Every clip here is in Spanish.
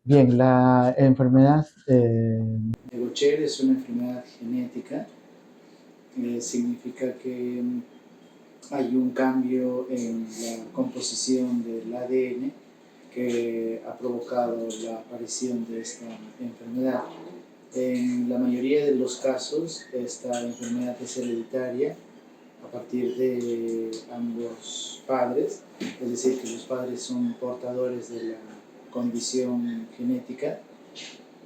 Bien, la enfermedad de Gaucher es una enfermedad genética. Significa que hay un cambio en la composición del ADN que ha provocado la aparición de esta enfermedad. En la mayoría de los casos, esta enfermedad es hereditaria a partir de ambos padres, es decir, que los padres son portadores de la condición genética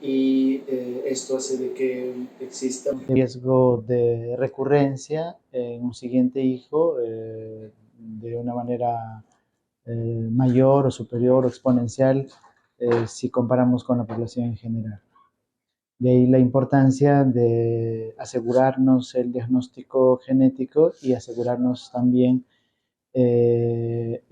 y esto hace de que exista un riesgo de recurrencia en un siguiente hijo de una manera mayor o superior o exponencial si comparamos con la población en general. De ahí la importancia de asegurarnos el diagnóstico genético y asegurarnos también el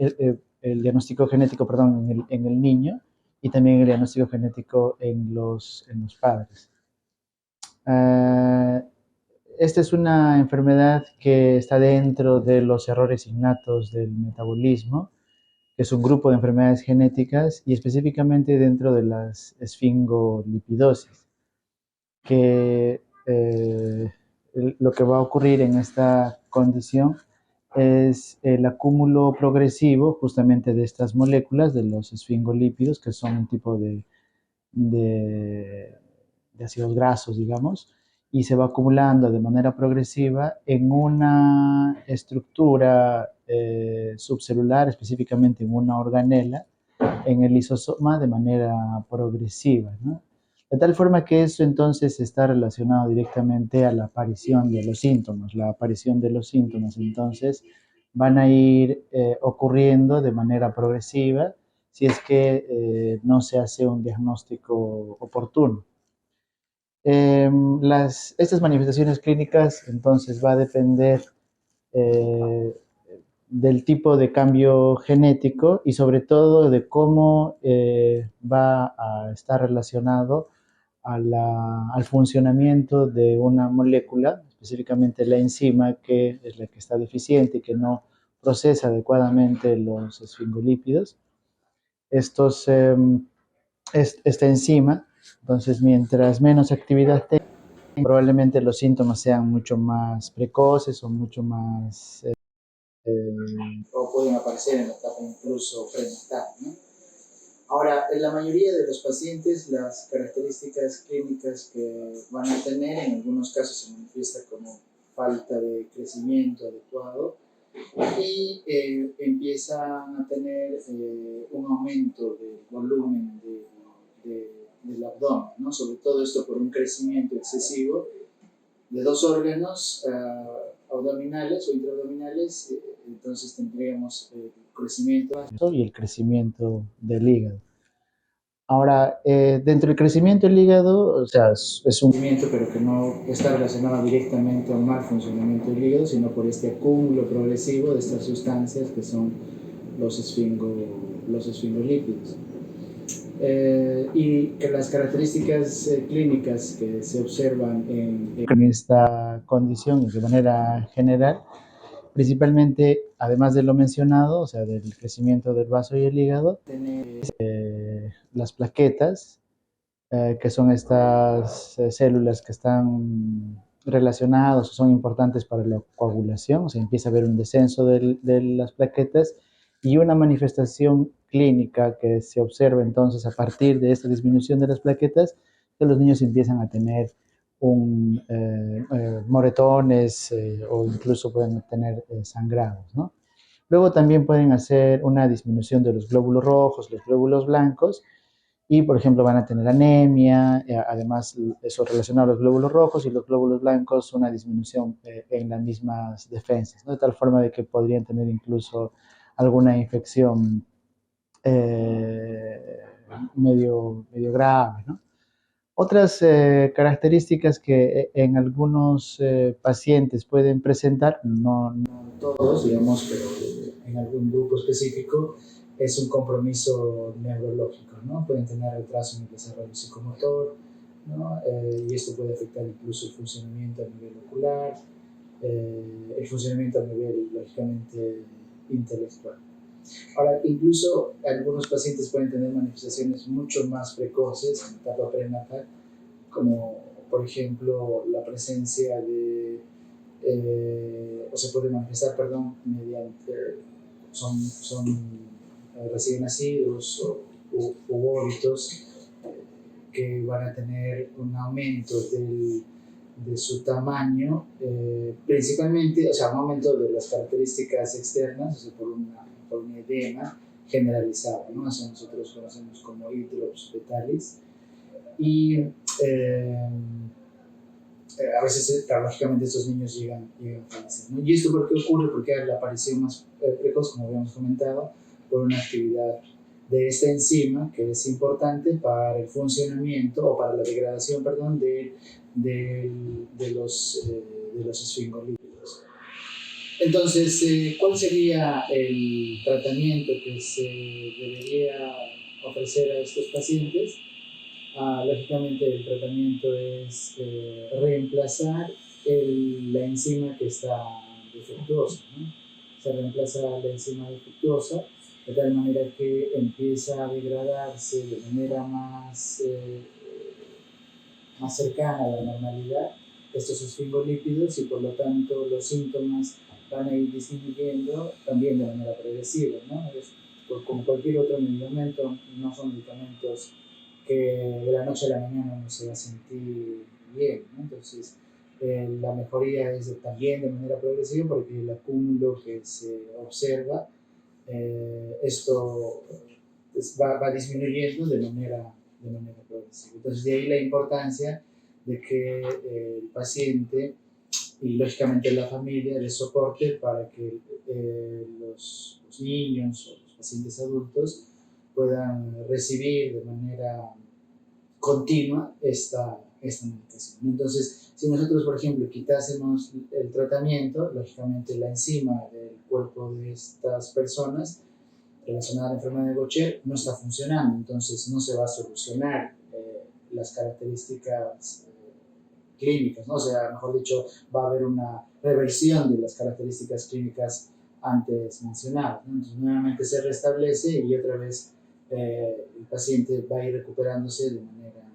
diagnóstico genético, perdón, en el niño y también el diagnóstico genético en los padres. Esta es una enfermedad que está dentro de los errores innatos del metabolismo, que es un grupo de enfermedades genéticas y específicamente dentro de las esfingolipidosis, que lo que va a ocurrir en esta condición es el acúmulo progresivo justamente de estas moléculas, de los esfingolípidos, que son un tipo de, de ácidos grasos, digamos, y se va acumulando de manera progresiva en una estructura subcelular, específicamente en una organela, en el lisosoma de manera progresiva, ¿no? De tal forma que eso entonces está relacionado directamente a la aparición de los síntomas. La aparición de los síntomas entonces van a ir ocurriendo de manera progresiva si es que no se hace un diagnóstico oportuno. Estas manifestaciones clínicas entonces va a depender eh, del tipo de cambio genético y sobre todo de cómo va a estar relacionado al funcionamiento de una molécula, específicamente la enzima, que es la que está deficiente y que no procesa adecuadamente los esfingolípidos. Esta enzima, entonces mientras menos actividad tenga, probablemente los síntomas sean mucho más precoces o mucho más o pueden aparecer en la etapa incluso prenatal, ¿no? Ahora, en la mayoría de los pacientes, las características clínicas que van a tener, en algunos casos se manifiesta como falta de crecimiento adecuado y empiezan a tener un aumento del volumen del abdomen, ¿no? Sobre todo esto por un crecimiento excesivo de dos órganos abdominales o intraabdominales, entonces tendríamos el crecimiento y el crecimiento del hígado. Ahora, dentro del crecimiento del hígado, o sea, es un crecimiento pero que no está relacionado directamente a un mal funcionamiento del hígado, sino por este acúmulo progresivo de estas sustancias que son los esfingolípidos. Y que las características clínicas que se observan en esta condición de manera general, principalmente, además de lo mencionado, o sea, del crecimiento del vaso y el hígado, tener las plaquetas, que son estas células que están relacionadas o son importantes para la coagulación, o sea, empieza a haber un descenso de las plaquetas y una manifestación clínica que se observa entonces a partir de esta disminución de las plaquetas, que los niños empiezan a tener moretones o incluso pueden tener sangrados, ¿no? Luego también pueden hacer una disminución de los glóbulos rojos, los glóbulos blancos, y, por ejemplo, van a tener anemia, además eso relacionado a los glóbulos rojos y los glóbulos blancos, una disminución en las mismas defensas, ¿no? De tal forma de que podrían tener incluso alguna infección eh, medio grave, ¿no? Otras características que en algunos pacientes pueden presentar, no todos, digamos, pero en algún grupo específico, es un compromiso neurológico, ¿no? Pueden tener retraso en el desarrollo psicomotor, ¿no? Y esto puede afectar incluso el funcionamiento a nivel ocular, el funcionamiento a nivel, lógicamente, intelectual. Ahora, incluso algunos pacientes pueden tener manifestaciones mucho más precoces en etapa prenatal, como por ejemplo la presencia de, o se puede manifestar, perdón, mediante, son recién nacidos u óbitos que van a tener un aumento de su tamaño, principalmente, o sea, un aumento de las características externas, o sea, por un edema generalizado, ¿no? Eso nosotros conocemos como hidrops fetalis. Y a veces, lógicamente, estos niños llegan a fallecer, ¿no? ¿Y esto por qué ocurre? Porque hay la aparición más precoz, como habíamos comentado, por una actividad de esta enzima que es importante para el funcionamiento o para la degradación, perdón, de los esfingolípidos. Entonces, ¿cuál sería el tratamiento que se debería ofrecer a estos pacientes? Lógicamente el tratamiento es reemplazar la enzima que está defectuosa, ¿no? Se reemplaza la enzima defectuosa de tal manera que empieza a degradarse de manera más cercana a la normalidad estos esfingolípidos y por lo tanto los síntomas van a ir disminuyendo también de manera progresiva, ¿no? Como cualquier otro medicamento, no son medicamentos que de la noche a la mañana uno se va a sentir bien, ¿no? Entonces, la mejoría es también de manera progresiva porque el acúmulo que se observa, esto va disminuyendo de manera progresiva. Entonces, de ahí la importancia de que el paciente y lógicamente la familia le soporte para que los niños o los pacientes adultos puedan recibir de manera continua esta medicación. Entonces, si nosotros, por ejemplo, quitásemos el tratamiento, lógicamente la enzima del cuerpo de estas personas relacionada a la enfermedad de Gaucher no está funcionando, entonces no se va a solucionar las características clínicas, ¿no? O sea, mejor dicho, va a haber una reversión de las características clínicas antes mencionadas, ¿no? Entonces, nuevamente se restablece y otra vez el paciente va a ir recuperándose de manera